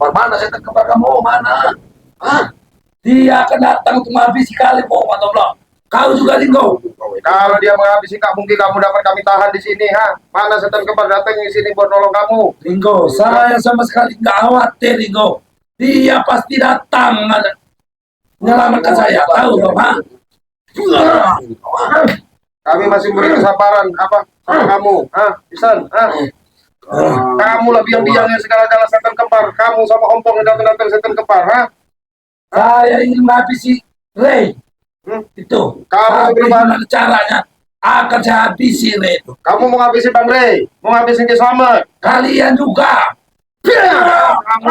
kembar. Mana setan kembar kamu? Mana? Hah? Dia akan datang untuk menghabisi kalian, Pak Tomblo. Kau juga, Ringo. Kalau dia menghabisi nggak mungkin kamu dapat kami tahan di sini, ha? Mana setan kembar datang di sini buat nolong kamu? Ringo, saya sama sekali nggak khawatir, Ringo. Dia pasti datang menyelamatkan saya. Tahu, Pak? Kami masih beri kesabaran apa sama kamu, Isan, kamu lah biang-biangnya segala-gala setan kembar. Kamu sama ompong yang datang-datang setan kembar, Saya ingin menghabisi Ray. Itu. Kamu gimana caranya? Akan saya habisi Ray itu. Kamu mau ngabisi Bang Ray, mau ngabisi Ki Slamet. Kalian juga. Kamu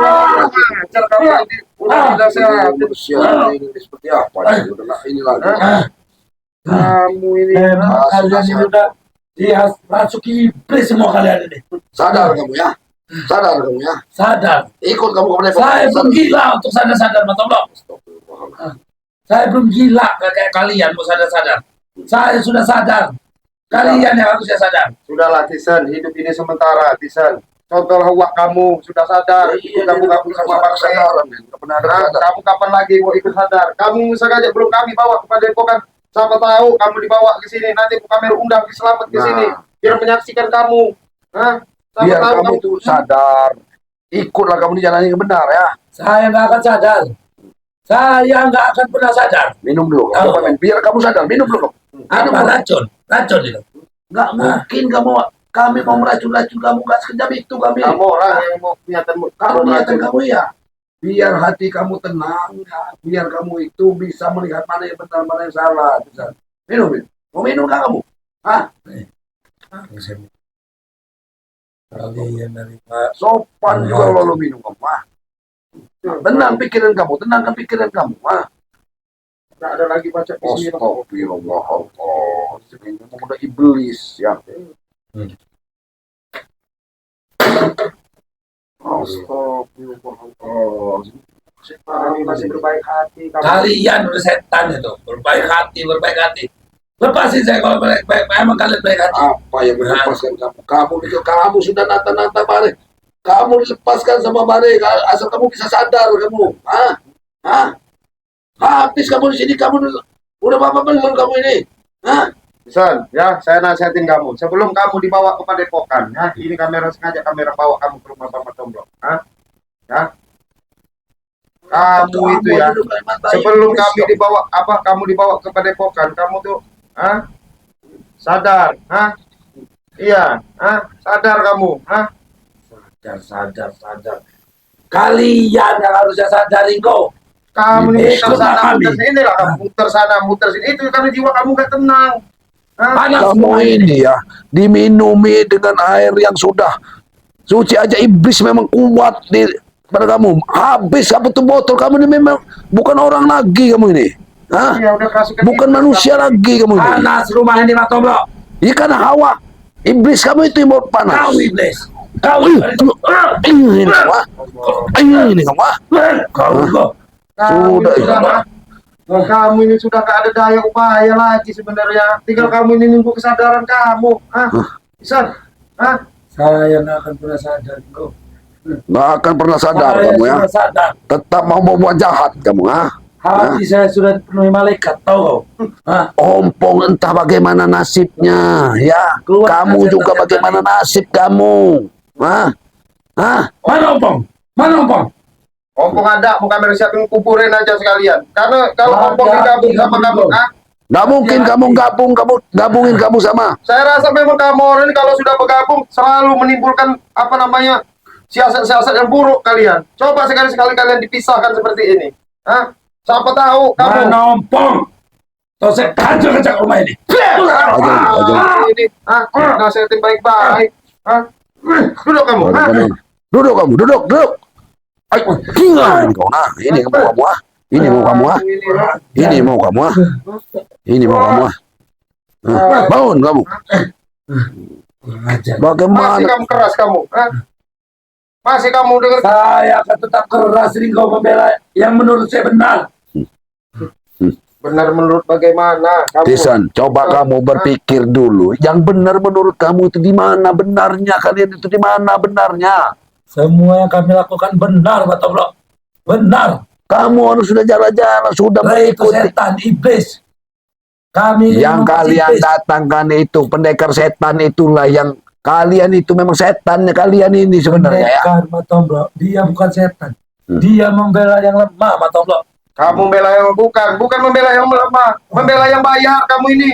ajar kamu nanti udah saya ini seperti apa? Ini lagi. Kamu ini Kalian ini udah dimasuki iblis semua kalian ini. Sadar kamu ya. Sadar kamu ya. Sadar. Ikut kamu ke Saya belum gila untuk sadar-sadar, Mas Tomblo. Saya belum gila kayak kalian mau sadar-sadar. Saya sudah sadar. Kalian yang harusnya sadar. sudahlah Tisan, hidup ini sementara Tisan. Contoh awak kamu sudah sadar, kamu sama Bang Ray. Kamu kapan lagi mau ikut sadar? Kamu sengaja belum kami bawa kepada Depokan. Siapa tahu kamu dibawa ke sini, nanti kami undang Ki Slamet ke sini biar menyaksikan kamu. Biar kamu tuh sadar. Ikutlah kamu di jalan yang benar ya. Saya nggak akan sadar. Saya nggak akan pernah sadar. Minum dulu. Biar kamu sadar. Minum dulu. Apa racun? Racun itu. Nggak mungkin kami mau meracun-racun kamu. Nggak sekejam itu kami. Kamu orang yang mau niatanmu. Kalau niatan kamu ya, biar hati kamu tenang, ya. Biar kamu itu bisa melihat mana yang benar, mana yang salah. Minum. Mau minum nggak kamu? Hah? Kalian dari Pak. Sopan juga lo minum kamu. Tenang pikiran kamu, tenangkan pikiran kamu. Nggak ada lagi baca bismillah. Astagfirullah. Ini udah iblis ya. Kami masih berbaik hati. Kalian udah setan itu. Berbaik hati. Lepasin saya kalau baik. Emang kalian baik hati. Apa yang melepaskan kamu? Kamu sudah nata-nata Bare. Kamu dilepaskan sama Bare. Asal kamu bisa sadar kamu. Habis kamu di sini. Kamu udah apa belum kamu ini? Son, ya saya nasihatin kamu. Sebelum kamu dibawa ke Padepokan, ya ini kamera sengaja kamera bawa kamu ke rumah Bapak Tomblo. Ya. Kamu itu ya. Sebelum kamu dibawa ke Padepokan, kamu tuh sadar, iya, sadar kamu, Sadar. Kalian yang harusnya sadar, Ringo. Kamu ini muter sana, muter sini. Itu karena jiwa kamu gak tenang. Kamu ini ya diminumi dengan air yang sudah suci aja. Iblis memang kuat pada kamu. Habis apa tuh botol. Kamu ini memang bukan orang lagi kamu ini. Ya, bukan manusia lagi kamu ini. Panas rumah ini, Mas Tomblo. Iya karena hawa. Iblis kamu itu yang mau panas. Kau iblis. Kau ini kamu. Sudah. Kamu ini sudah gak ada daya upaya lagi sebenarnya. Tinggal kamu ini nunggu kesadaran kamu. Isan, Saya nggak akan pernah sadar, Ringo. Nggak akan pernah sadar Saya kamu ya. sudah sadar. Tetap mau berbuat jahat kamu. Hati saya sudah dipenuhi malaikat, tahu kau? Ompong entah bagaimana nasibnya ya. Kamu juga bagaimana nasib kamu. Mana Ompong? Ompong ada, mau kamera siapin kuburin aja sekalian. Karena kalau Ompong digabung sama kamu, nggak mungkin kamu gabungin kamu sama. Saya rasa memang kamu orang ini kalau sudah bergabung selalu menimbulkan siasat-siasat yang buruk kalian. Coba sekali-sekali kalian dipisahkan seperti ini. Siapa tahu kamu. Mana Ompong? Tuh saya kacau rumah ini. Ini, nasihatin baik-baik. Duduk kamu. Duduk. Ini mau kamu. Bangun kamu. Bagaimana? Masih kamu keras kamu. Masih kamu dengar. Saya akan tetap keras, Ringo, membela yang menurut saya benar. Benar menurut bagaimana? Tisan, coba kamu berpikir dulu. Yang benar menurut kamu itu di mana benarnya? Kalian itu di mana benarnya? Semua yang kami lakukan benar, Pak Toblok. Benar. Kamu harus sudah jalan-jalan, sudah Lah itu mengikuti. setan, iblis. Kami Yang memang kalian iblis. datangkan itu pendekar setan itulah yang kalian itu memang setannya kalian ini sebenarnya ya. Pendekar, Pak Toblok. Dia bukan setan. Dia membela yang lemah, Pak Toblok. Kamu membela yang bukan membela yang lemah, membela yang bayar kamu ini.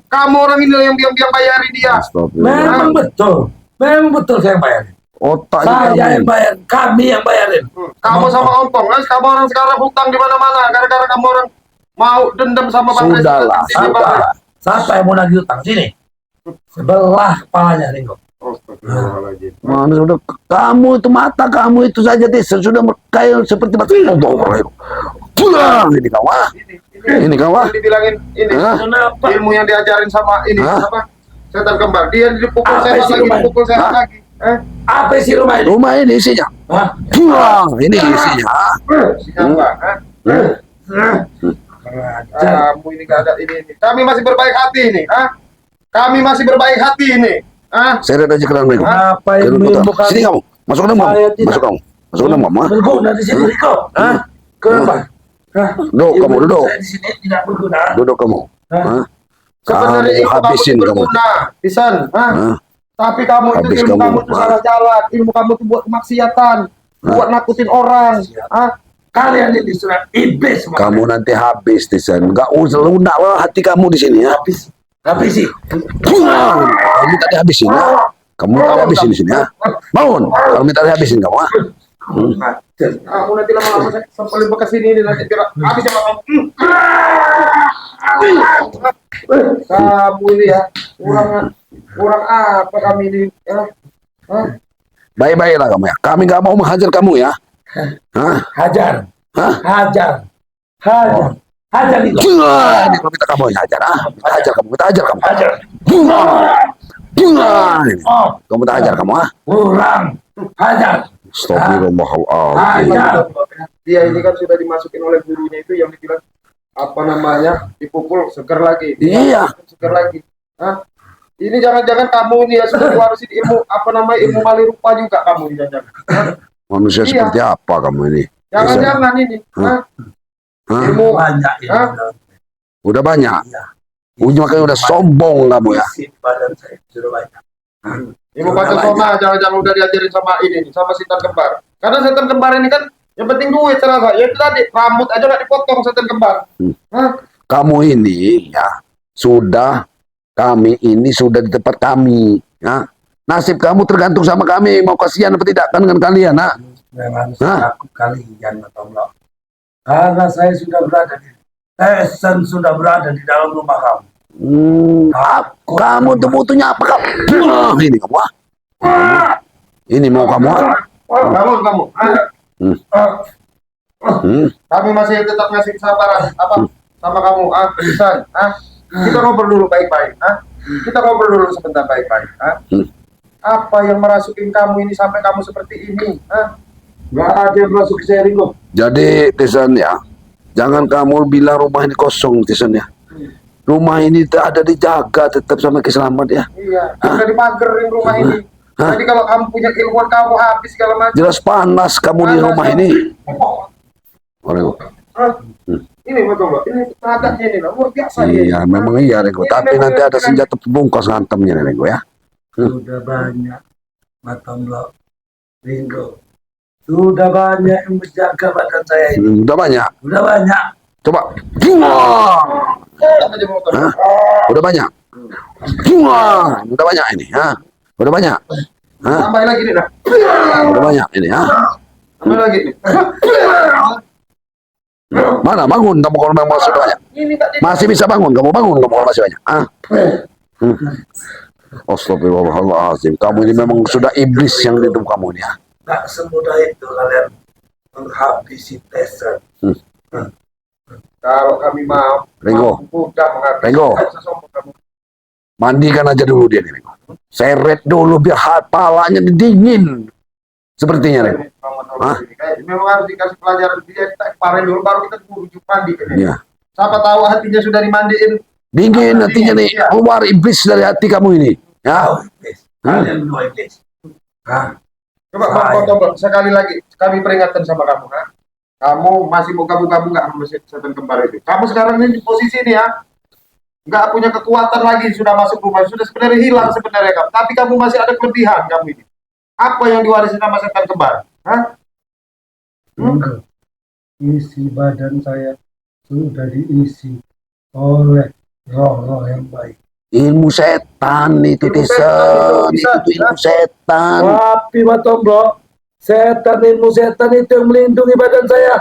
Kamu orang ini yang bayarin dia. Memang betul. Memang betul saya yang bayarin. Otak Saya yang bayar, kami yang bayarin. Kamu sama Ompong, kamu orang sekarang hutang di mana-mana gara-gara kamu orang mau dendam sama Bang Sudahlah, Presiden. Siapa? Siapa yang mau nagih utang? Sini. Sebelah kepalanya, Ringo. Astagfirullahaladzim. mana sudah kamu itu mata kamu itu saja sudah kayak seperti mati pulang ini kau ini kau Dibilangin ini Kenapa? ilmu yang diajarin sama ini Hah? apa? Setan kembar. Dia dipukul Apa setan sih, lagi, Roman? dipukul setan Hah? lagi. Apa sih rumah ini? rumah ini isinya Hah? pulang ini isinya Siapa? Kamu ini gak ada ini. Kami masih berbaik hati ini. Kami masih berbaik hati ini. seret aja ke dalam Ringo Apa yang sini bukan kamu masuk ke dalam kamu Saya tidak- masuk kamu masuk ke dalam kamu berguna di sini, Ringo? Hah? Kenapa? Hah? Duduk, Ibu kamu duduk. Saya di sini tidak berguna. duduk kamu Hah? Hah? Sebenarnya kamu ilmu habisin kamu kamu berguna, Pisan. Hah? Tapi kamu itu Habis ilmu kamu. kamu itu salah jalan. Ilmu kamu itu buat kemaksiatan, buat nakutin orang. Kalian ini sudah iblis semua. kamu nanti habis Tisan nggak usah lunak lah hati kamu di sini ya Habis sih. pulang kamu tadi habisin ya kamu tadi habisin di sini ya bangun kalau minta habisin kamu ah. Kamu nanti lama-lama saya sampai bekas ini nanti biar habis sama kamu. Kamu ini ya, kurang apa kami ini? Baik-baiklah kamu ya. Kami nggak mau menghajar kamu ya. Hah? Hajar. Hah? Hajar. Hajar. Hajar itu. Bunga! Ini kalau minta kamu yang hajar, ah. Kita hajar kamu, kita hajar kamu. Hajar. Bunga! Bunga! Ini. Oh, Kamu minta hajar kamu, ah. kurang. Hajar. Astagfirullahaladzim. Hajar. Dia ini kan sudah dimasukin oleh gurunya itu yang dibilang apa namanya dipukul seger lagi. Iya. Seger lagi. Ini jangan-jangan kamu ini ya sudah diwarisin ilmu apa namanya ilmu malirupa juga kamu ini jangan-jangan. Manusia Iya. seperti apa kamu ini? Jangan-jangan ini. Hah? Ilmu Banyak ini. Hah? Udah banyak. Iya. Makanya udah sombong kamu ya. Isi badan saya sudah banyak. ilmu Pancasona jangan-jangan udah diajarin sama ini nih, sama setan kembar. Karena setan kembar ini kan yang penting duit serasa. Ya itu tadi rambut aja nggak dipotong setan kembar. Kamu ini ya kami ini sudah di tempat kami. Ya. Nasib kamu tergantung sama kami. Mau kasihan apa tidak kan dengan kalian, nak? Memang Hah? aku kalian atau enggak. Karena saya sudah berada di Tesen sudah berada di dalam rumah kamu. Kamu tuh butuhnya apa kamu? Ini kamu, ah. Ini mau kamu, ah. Kamu. Kami masih tetap ngasih kesabaran apa sama kamu, Pisan. Kita ngobrol dulu baik-baik, Kita ngobrol dulu sebentar baik-baik, Apa yang merasukin kamu ini sampai kamu seperti ini, Nggak ada yang masuk ke saya, Ringo. Jadi, Tisan ya, jangan kamu bilang rumah ini kosong, Tisan ya. Rumah ini ada dijaga tetap sama keselamat ya. Iya, ada dipagerin rumah ini. Jadi kalau kamu punya ilmuwan kamu habis segala macam. Jelas panas kamu di rumah ini. Orang, Ini betul loh, ini tenaganya ini loh, luar biasa ini. iya, memang iya, Renggo. Tapi nanti ada senjata pembungkas ngantemnya, Renggo ya. Sudah banyak Matomlo, Ringo. Sudah banyak yang menjaga badan saya ini. Udah banyak. Sudah banyak. Coba. Bunga. Apa aja motor? Hah? Udah banyak. Bunga. Udah banyak ini, ha? Udah banyak. Hah? Tambahin lagi nih, dah. Udah banyak ini, ha? Tambahin lagi nih. Mana bangun kamu kalau memang sudah banyak? Ini tadi. Masih bisa bangun kamu kalau masih banyak. Ah. Astagfirullahaladzim. Kamu ini memang sudah iblis yang di tubuh kamu ini ya. Nggak semudah itu kalian menghabisi Tesen. Kalau kami mau, Ringo. udah menghabisi. Ringo. Nggak usah sombong kamu. Mandikan aja dulu dia nih, Renggo. Seret dulu biar palanya dingin. Sepertinya, Renggo. Hah? Memang harus dikasih pelajaran dia kemarin dulu baru kita rujuk mandi kan ya. Iya. Siapa tahu hatinya sudah dimandiin. Dingin hatinya nih. Iya. Keluar iblis dari hati kamu ini. Ya. Tahu iblis. Kalian berdua iblis. Hah? Coba Bang Saya. Kotobo, sekali lagi kami peringatkan sama kamu, ha? Kamu masih mau gabung-gabung nggak sama setan kembar itu? Kamu sekarang ini di posisi ini ya, nggak punya kekuatan lagi, sudah masuk rumah, sudah sebenarnya hilang sebenarnya kamu, tapi kamu masih ada kelebihan kamu ini. Apa yang diwarisi sama setan kembar? Hah? Enggak. Isi badan saya sudah diisi oleh roh-roh yang baik. Ilmu setan itu Ilmu Tisen. setan itu, Itu ilmu setan. Tapi Pak Tombro, ilmu setan itu yang melindungi badan saya.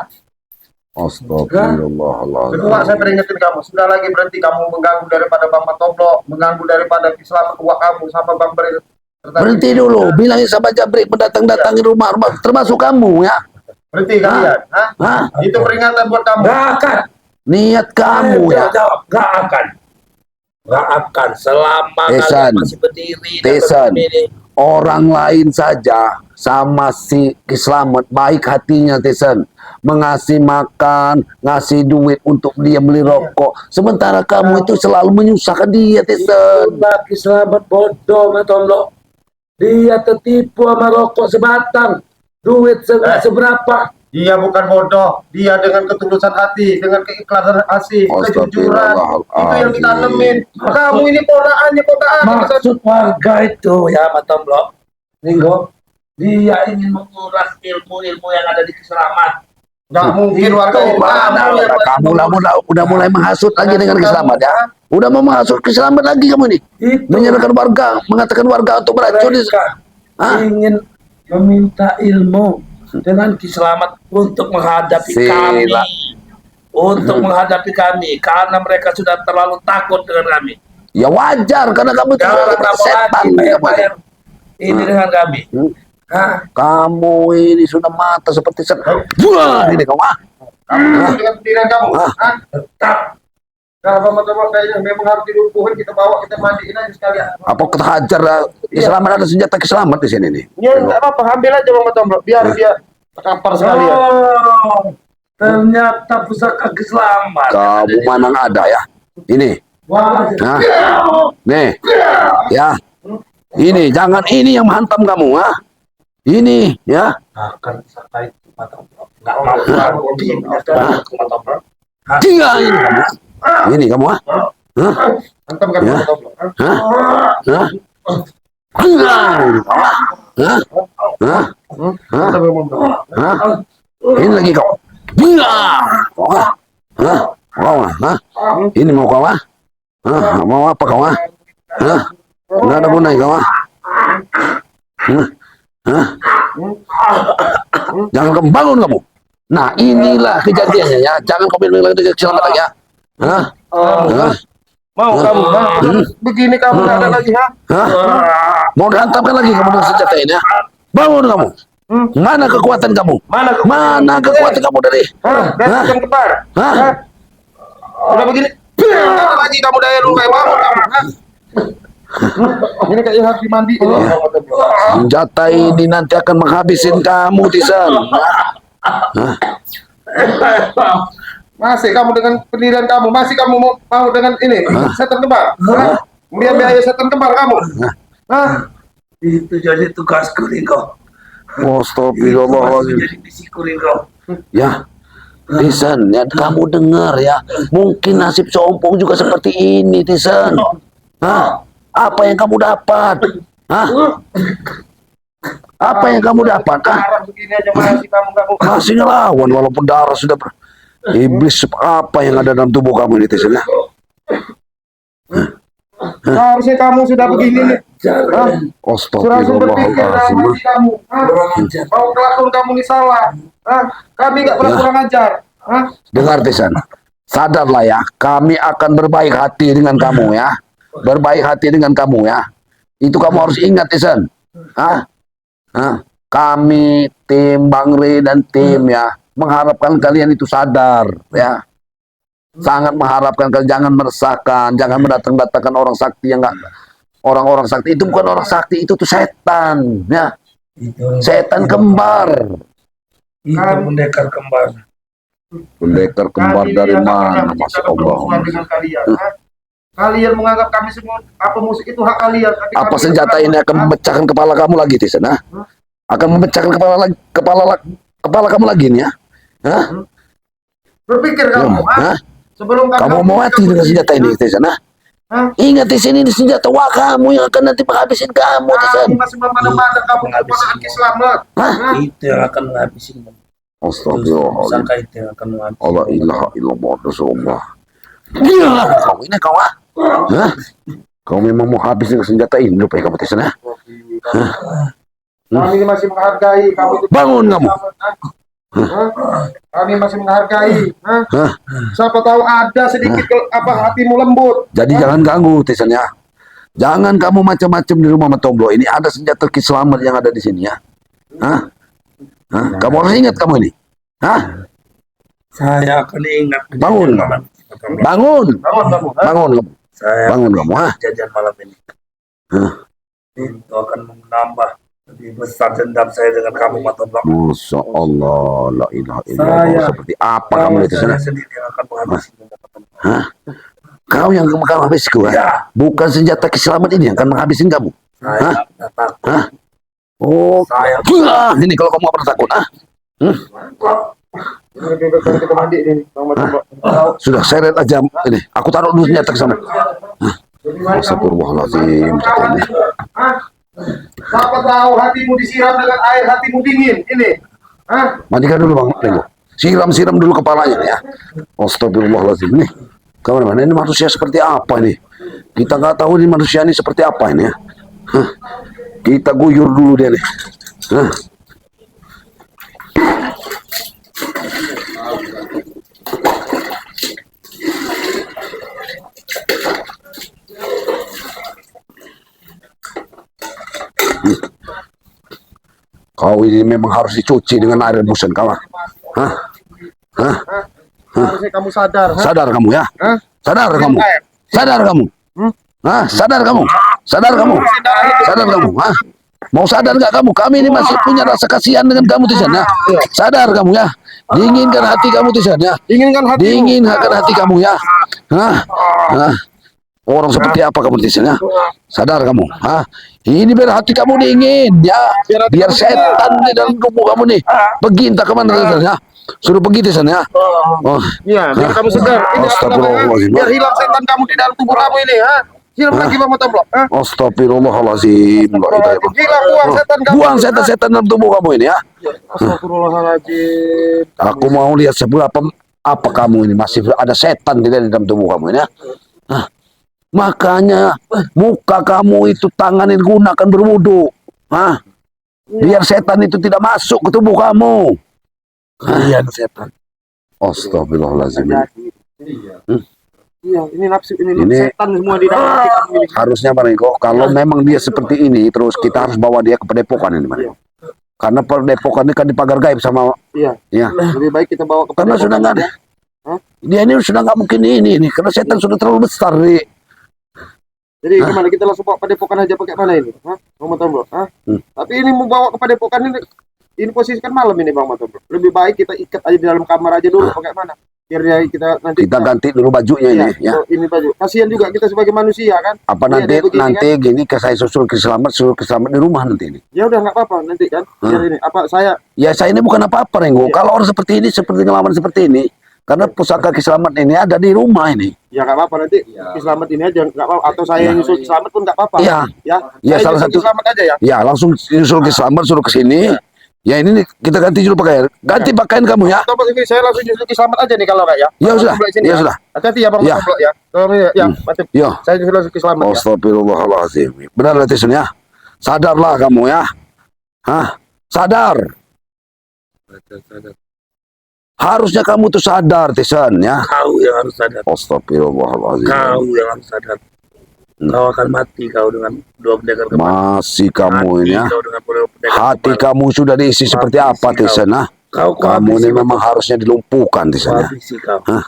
Astagfirullahaladzim. Kedua, saya peringatin kamu, sudah lagi berhenti kamu mengganggu daripada Bang Matoblo, mengganggu daripada Islam uak kamu sama Bang Ber. Berhenti dulu, bilangin sama Jabrik mendatang-datangi rumah-rumah, termasuk kamu ya. Berhenti kalian, hah? Hah? Itu peringatan buat kamu. Nggak akan. Niat kamu ya. Jawab, nggak akan. Nggak akan. Selama Tesan. kalian masih berdiri. dan Tesan. begini. Orang lain saja sama si Kislamet baik hatinya Tisen, mengasih makan, ngasih duit untuk dia beli rokok, sementara kamu itu selalu menyusahkan dia Tisen. Laki selamat bodoh Pak Tombro. Dia tertipu sama rokok sebatang. Duit seberapa. Dia bukan bodoh, dia dengan ketulusan hati, dengan keikhlasan hati, kejujuran, itu yang kita temin. Kamu ini ponaannya ponakan. Maksud warga itu ya Pak Tomblo, Ringo, dia ingin menguras ilmu-ilmu yang ada di Keselamat. Nggak mungkin warga ini. Kamu udah mulai menghasut lagi dengan Kislamet ya. Udah mau menghasut Kislamet lagi kamu ini. Itu Menyerahkan warga, mengatakan warga untuk beracun. mereka Hah? ingin meminta ilmu Dengan Keselamat untuk menghadapi Sila. kami. Untuk menghadapi kami. Karena mereka sudah terlalu takut dengan kami. Ya wajar karena kamu itu Jangan kamu setan. lagi bayar-bayar ini dengan kami. Hah? Kamu ini sudah mata seperti setan. Wah, ini kamu ah. Kamu dengan pendirian kamu. Hah? Tetap. Nah, Bapak-bapak kayaknya memang harus dilumpuhin, kita bawa, kita mandiin aja sekalian. Apa kita hajar Kislamet, ada senjata Kislamet di sini nih. Ya, nggak apa-apa, ambil aja Bang Tombro, biar dia terkapar sekalian. Oh, ternyata pusaka Keselamat. Kamu mana ada ya? Ini. Wah, Nah, nih, ya. Ini, jangan ini yang menghantam kamu, ah. Ini, ya. akan pusaka itu Pak Tomblo. Nggak mau diam aja Pak Tomblo. Tinggal ini kamu. Ini kamu, ah. Hah? Antam kan Ya. Bang Tombro. Hah? Hah? Hah? Tinggal ini kamu, ah. Hah? Hah? Hah? Antam Bang Tombro. Hah? Ini lagi kau. Tinggal. Kau, ah. Hah? Kau, ah. Hah? Ini mau kau, ah. Hah? Mau apa kau, ah? Hah? Nggak ada gunanya kau, ah. Hah? Hah? Jangan kamu bangun kamu. Nah, inilah kejadiannya ya. Jangan kamu bilang lagi Kislamet lagi ya. Hah? Hah? Mau kamu, hah? Begini kamu nggak ada lagi, ha? Hah? Mau dihantamkan lagi kamu dengan senjata ini ya? Bangun kamu. Mana kekuatan kamu? Mana kekuatan kamu dari? Hah? Dan Hah? yang kembar. Hah? Hah? Udah begini. Ada lagi kamu daya lu kayak bangun kamu. Hah? Ini kayaknya harus dimandiin. Bang Tombro. Senjata ini nanti akan menghabisin kamu, Tisan. Masih kamu dengan pendirian kamu, masih kamu mau dengan ini setan kembar? Hah? Biaya setan kembar kamu? Hah? Itu jadi tugasku Ringo. Astagfirullahaladzim. Jadi misiku Ringo. Ya, Tisan, ya kamu dengar ya. Mungkin nasib Sompong juga seperti ini, Tisan. Hah? Apa yang kamu dapat? Hah? Apa yang kamu dapat? Ah? Darah begini aja masih kamu. Masih ngelawan walaupun darah sudah iblis apa yang ada dalam tubuh kamu ini, Tisan? Ya? Harusnya kamu sudah begini nih. Hah? Sudah berpikir dalam Astagfirullahaladzim. hati kamu. Hah? Mau kelakuan kamu ini salah. Hah? Kami nggak pernah Ya. kurang ajar. Hah? Dengar, Tisan. Sadarlah ya, kami akan berbaik hati dengan kamu ya. Berbaik hati dengan kamu ya. Itu kamu harus ingat, Tisan. Hah? Hah? Kami tim Bang Re dan tim ya mengharapkan kalian itu sadar ya. Sangat mengharapkan kalian jangan meresahkan, jangan mendatang-datangkan orang sakti yang enggak. Orang-orang sakti itu bukan orang sakti, itu tuh setan ya. Setan kembar. Itu pendekar kembar. Pendekar kembar Kami dari yang nggak mana, pernah Masya menciptakan Allah. permusuhan dengan kalian. Hah? Kalian menganggap kami semua apa musik itu hak kalian. Tapi Apa kami senjata tidak ini akan pernah. memecahkan kepala kamu lagi, Tisan? Hah? akan memecahkan kepala kamu lagi nih ya. Hah? Berpikir kamu, Hah? Sebelum Kamu mau mati dengan senjata ini, Tisan? Hah? Ingat di sini senjata wah kamu yang akan nanti menghabisin kamu, Tisan. Kamu masih mana-mana kamu keponakan Ki Slamet. Hah? Itu yang akan menghabisi kamu. Astagfirullahaladzim. Sangka itu yang akan menghabisi. Allah ilaha illallah Rasulullah. Gila kau ini kau ah? Hah? Kau memang mau habis dengan senjata ini lupa kamu Tisan ya? Kami ini masih menghargai kamu. Bangun kamu. Hah? Kami masih menghargai. Hah? Hah? Siapa tahu ada sedikit hatimu lembut. Jadi jangan ganggu Tisan ya. Jangan kamu macam-macam di rumah Matomblo. Ini ada senjata Ki Slamet yang ada di sini ya. Hah? Hah? Kamu harus ingat kamu ini. Hah? Saya akan ingat. Bangun. Malam. Bangun. Bangun kamu. Hah? Bangun kamu. Saya Bangun kamu, ha? jajan malam ini. Hah? Itu akan menambah lebih besar dendam saya dengan kamu, Matomblo. Masya Allah, la ilaha illallah. Saya- Seperti apa kamu itu sana? Saya sendiri yang akan menghabisi kamu, Matomblo. Hah? Kau yang akan menghabisku ya? Ya. Bukan senjata Ki Slamet ini yang akan menghabisin kamu. Saya tidak takut. Hah? Oh, Saya gila. Ini kalau kamu nggak pernah takut, ah? Ini lebih baik kita mandi ini, Bang Matomblo. Sudah, seret aja ini. Aku taruh dulu senjata ke sana. Astagfirullahaladzim. Hah? Siapa tahu hatimu disiram dengan air hatimu dingin ini. Hah? Mandikan dulu Bang Lego. Siram-siram dulu kepalanya ya. Astagfirullahaladzim. Nih, kawan mana ini manusia seperti apa ini? Kita nggak tahu ini manusia ini seperti apa ini ya. Hah. Kita guyur dulu dia nih. Hah. Kau ini memang harus dicuci dengan air rebusan kawan. Hah? Hah? Harusnya kamu sadar. Hah? Sadar kamu ya? Hah? Sadar kamu. Sadar kamu. Hah? Sadar kamu. Sadar kamu. Sadar kamu. Hah? Mau sadar nggak kamu? Kami ini masih punya rasa kasihan dengan kamu Tisan ya. Sadar kamu ya. Dinginkan hati kamu Tisan ya. Dinginkan hatimu. Dinginkan hati kamu ya. Hah? Hah? Orang seperti apa kamu Tisan ya? Sadar kamu. Hah? Ini biar hati kamu dingin ya. Biar setan di dalam tubuh kamu nih pergi entah kemana Tisan ya. Suruh pergi Tisan ya. Oh. Iya, biar kamu segar. Ini Astagfirullahaladzim. biar hilang setan kamu di dalam tubuh kamu ini, ha? Hilang lagi Bang Matomblo. Hah? Astagfirullahaladzim. La ilaha illallah. Hilang buang setan kamu. Buang setan-setan dalam tubuh kamu ini ya. Astagfirullahaladzim. Aku mau lihat seberapa apa kamu ini masih ada setan di dalam tubuh kamu ini ya. Hah. Makanya muka kamu itu tangan ini gunakan berwudu. Hah. Biar setan itu tidak masuk ke tubuh kamu. kalian setan. Astagfirullahaladzim. Iya, ini nafsu ini Ini- setan semua di dalam hati kamu ini. Harusnya Pak Riko, kalau memang dia seperti ini, terus kita harus bawa dia ke padepokan ini Pak Riko. Karena padepokan ini kan dipagar gaib sama Iya. ya. Lebih baik kita bawa ke Karena sudah nggak ada. Hah? Dia ini sudah nggak mungkin ini karena setan sudah terlalu besar nih. Jadi gimana kita langsung bawa padepokan aja pakai mana ini? Hah? Bang Matomblo, hah? Tapi ini mau bawa ke padepokan ini posisi kan malam ini Bang Matomblo. Lebih baik kita ikat aja di dalam kamar aja dulu pakai mana? Biar dia kita nanti Kita ganti dulu bajunya iya, ini ya. so, ini baju. Kasihan juga kita sebagai manusia kan. Apa Iya, nanti dia begini, nanti gini ke saya suruh ke selamat di rumah nanti ini. Ya udah nggak apa-apa nanti kan. Biar ini apa saya Ya saya ini bukan apa-apa Renggo. Iya. Kalau orang seperti ini seperti ngelawan seperti ini, karena pusaka keselamat ini ada di rumah ini. ya nggak apa-apa nanti Selamat ini aja nggak apa atau saya nyusul Selamat pun nggak apa-apa. Iya. Ya. Ya, Saya salah nyusul satu- Selamat aja ya. Ya langsung suruh ke selamat suruh ke sini. Ya ini nih, kita ganti dulu pakaian. Ganti pakaian kamu ya. Atau ini saya langsung nyusul Selamat aja nih kalau nggak ya. Ya Bang sudah. Matomblo sini Ya sudah. Hati-hati ya Bang Ya. Matomblo ya. Tolong ya, Mati. Ya. Saya nyusul Selamat ya. Astagfirullahaladzim. Benar Tisan ya. Sadarlah kamu ya. Hah? Sadar. Harusnya kamu tuh sadar Tisan ya. Kau yang harus sadar. Astagfirullahaladzim. Kau yang harus sadar. Kau akan mati kau dengan dua pendekar kematian. Masih kamu ini ya. Kau dengan dua pendekar Hati kematian. kamu sudah diisi seperti apa Tisan ya. Kamu ini memang harusnya dilumpuhkan Tisan ya. habisi kau. Hah?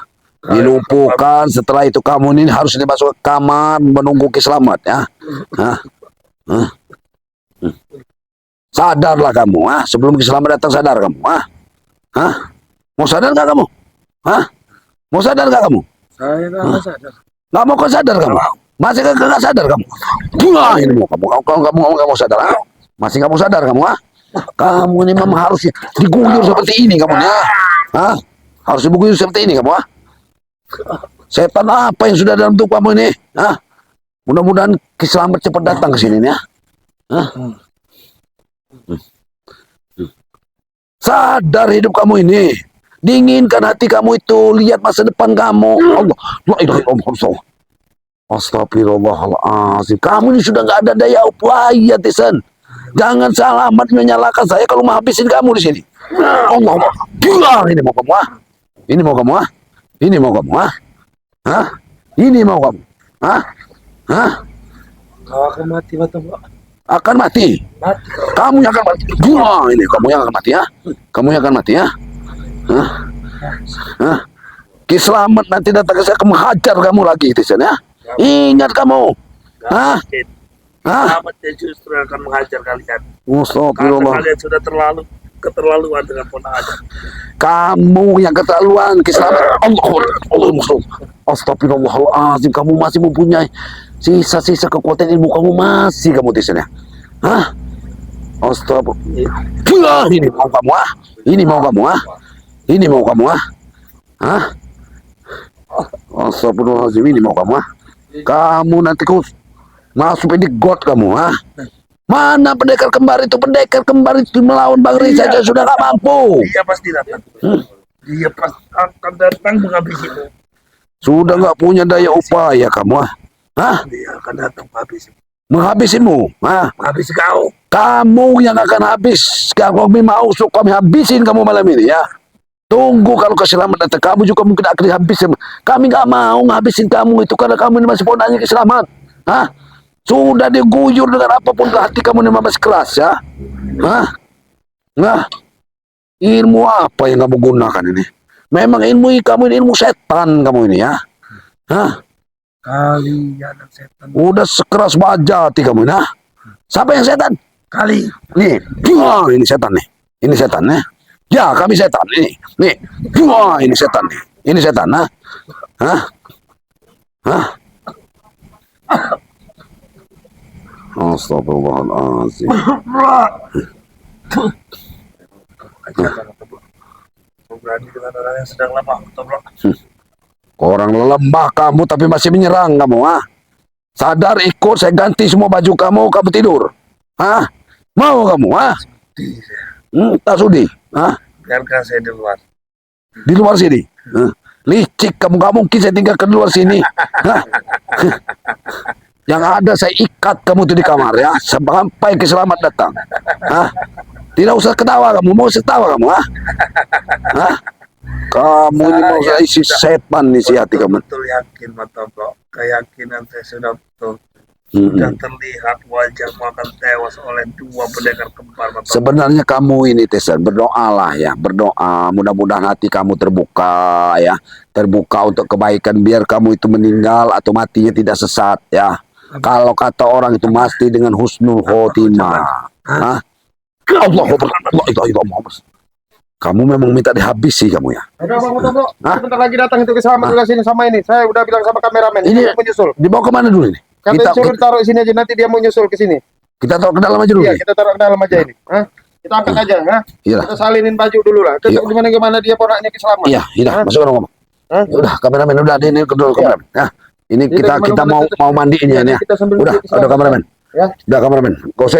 Dilumpuhkan, setelah itu kamu ini harus dimasuk ke kamar menunggu keselamat ya. Hah? Hah? Sadarlah kamu, sebelum keselamat datang sadar kamu, Hah? Mau sadar nggak kamu? Hah? Mau sadar nggak kamu? Saya nggak sadar. Nggak mau kan sadar kamu? Masih nggak sadar kamu? Wah, ini mau kamu nggak mau sadar, Masih nggak mau sadar kamu, Kamu ini memang harus diguyur seperti ini kamu ya. Hah? Harus diguyur seperti ini kamu ah. Setan apa yang sudah dalam tubuh kamu ini? Hah? Mudah-mudahan Kiselamat cepat datang ke sini ya. Hah? Sadar hidup kamu ini. Dinginkan hati kamu itu. Lihat masa depan kamu. Allah. La ilaha illallah. Astagfirullahaladzim. Kamu ini sudah nggak ada daya upaya, Tisan. Jangan salamat menyalahkan saya kalau mau habisin kamu di sini. Allah. Ini mau kamu ah. Ini mau kamu ah. Ini mau kamu ah. Hah? Ini mau kamu. Hah? Hah? Kau akan mati, Matomblo. Akan mati. Mati. Kamu yang akan mati. Wah, ini kamu yang akan mati ya. Kamu yang akan mati ya. Hah? Hah? Kiselamat nanti datang ke saya, akan menghajar kamu lagi, Tisan ya. Ingat kamu. Hah? Hah? Selamat dia justru akan menghajar kalian. Karena Astagfirullah. kalian sudah keterlaluan dengan ponakan. Kamu yang keterlaluan, Kiselamat. Allah musuh. Astagfirullahaladzim. Kamu masih mempunyai sisa-sisa kekuatan ilmu kamu masih kamu Tisan ya. Hah? Astagfirullah. Ini mau kamu ah. Ini mau kamu ah. Ini mau kamu ah. Hah? Astagfirullahaladzim. Ini mau kamu ah. Kamu nanti kau masuk di got kamu ah. Mana pendekar kembar itu? Pendekar kembar itu melawan Bang Ri saja sudah gak mampu. Dia pasti datang. Dia pasti akan datang menghabisimu. Sudah gak punya daya upaya kamu ah. Hah? Dia akan datang menghabisimu. Menghabisimu ah. Menghabisi kau. Kamu yang akan habis. Kami mau kami habisin kamu malam ini ya. Tunggu kalau Kiselamat datang. Kamu juga mungkin akan dihabisin. Kami gak mau ngabisin kamu itu karena kamu ini masih ponanya Kiselamat. Hah? Sudah diguyur dengan apapun hati kamu ini masih keras ya. Hah? Nah, ilmu apa yang kamu gunakan ini? Memang ilmu kamu ini ilmu setan kamu ini ya. Hah? Kalian yang setan. Udah sekeras baja hati kamu ini. Hah? Siapa yang setan? Kali. Nih, wah, ini setan nih. Ini setan nih. Ya, kami setan ini. Nih, wah, ini setan nih. Ini setan, nah. Hah? Hah? Astagfirullahaladzim. Kau berani dengan orang yang sedang lemah, Matomblo. Orang lemah kamu tapi masih menyerang kamu, ah. Sadar ikut, saya ganti semua baju kamu tidur. Hah? Mau kamu, ah? Tak sudi. Hah? Biarkan saya di luar. Di luar sini. Hah? Licik kamu, gak mungkin saya tinggalkan di luar sini. Hah? Yang ada saya ikat kamu tuh di kamar ya sampai Kiselamat datang. Hah? Tidak usah ketawa kamu, mau ketawa kamu, ah? Hah? Kamu ini mau saya isi setan nih si hati kamu. Betul yakin, Matomblo. Keyakinan saya sudah betul. Sudah terlihat wajahmu akan tewas oleh dua pendekar kembar, Matomblo. Sebenarnya kamu ini Tisan, berdoalah ya, berdoa mudah-mudahan hati kamu terbuka ya, terbuka untuk kebaikan biar kamu itu meninggal atau matinya tidak sesat ya. Kalau kata orang itu mati dengan husnul khotimah. Hah? Allah. Kamu memang minta dihabisi kamu ya. Udah Bang Matomblo, Hah? sebentar lagi datang itu Kiselamat di sini sama ini. Saya udah bilang sama kameramen, Ini- ini menyusul. Dibawa kemana dulu ini? Kata suruh taruh di sini aja, nanti dia mau nyusul ke sini. Kita taruh ke dalam aja dulu. Iya, nih. kita taruh ke dalam aja ini. Hah? Kita angkat aja, ha? Iya. Kita salinin baju dulu lah. Iya. Kita gimana dia ponaknya Kiselamat. Iya, Hah? masuk ke rumah. Hah? Udah, kameramen udah ada ini ke dulu kameramen. Ya. Ini Ini kita kemana-mana mau tetap- mandiin ya ini ya. Kita sambil Udah, nunggu ada kameramen. Ya. Udah kameramen. Gak usah